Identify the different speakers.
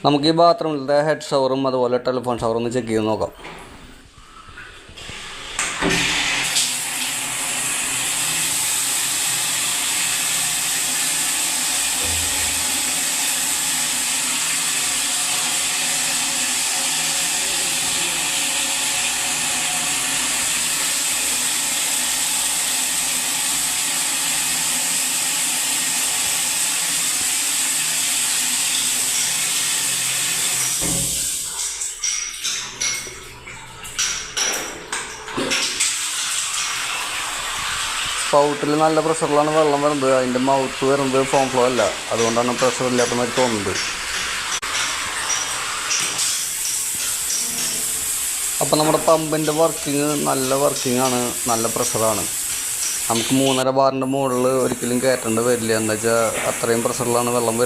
Speaker 1: നമുക്ക് ഈ ബാത്റൂമിലത്തെ ഹെഡ് ഷവറും അതുപോലെ ടെലിഫോൺ ഷവറും ഒന്ന് ചെക്ക് ചെയ്ത് നോക്കാം. സ്പൗട്ടിൽ നല്ല പ്രഷറിലാണ് വെള്ളം വരുന്നത്. അതിൻ്റെ മൗത്ത് വരുന്നത് ഫോം ഫ്ലോ അല്ല, അതുകൊണ്ടാണ് പ്രഷർ ഇല്ലാത്ത മാതിരി തോന്നുന്നത്. അപ്പോൾ നമ്മുടെ പമ്പിൻ്റെ വർക്കിങ് നല്ല വർക്കിംഗ് ആണ്, നല്ല പ്രഷറാണ്. നമുക്ക് 3.5 ബാറിൻ്റെ മുകളിൽ ഒരിക്കലും കയറ്റേണ്ടി വരില്ല. എന്താ വെച്ചാൽ അത്രയും പ്രഷറിലാണ് വെള്ളം വരുന്നത്.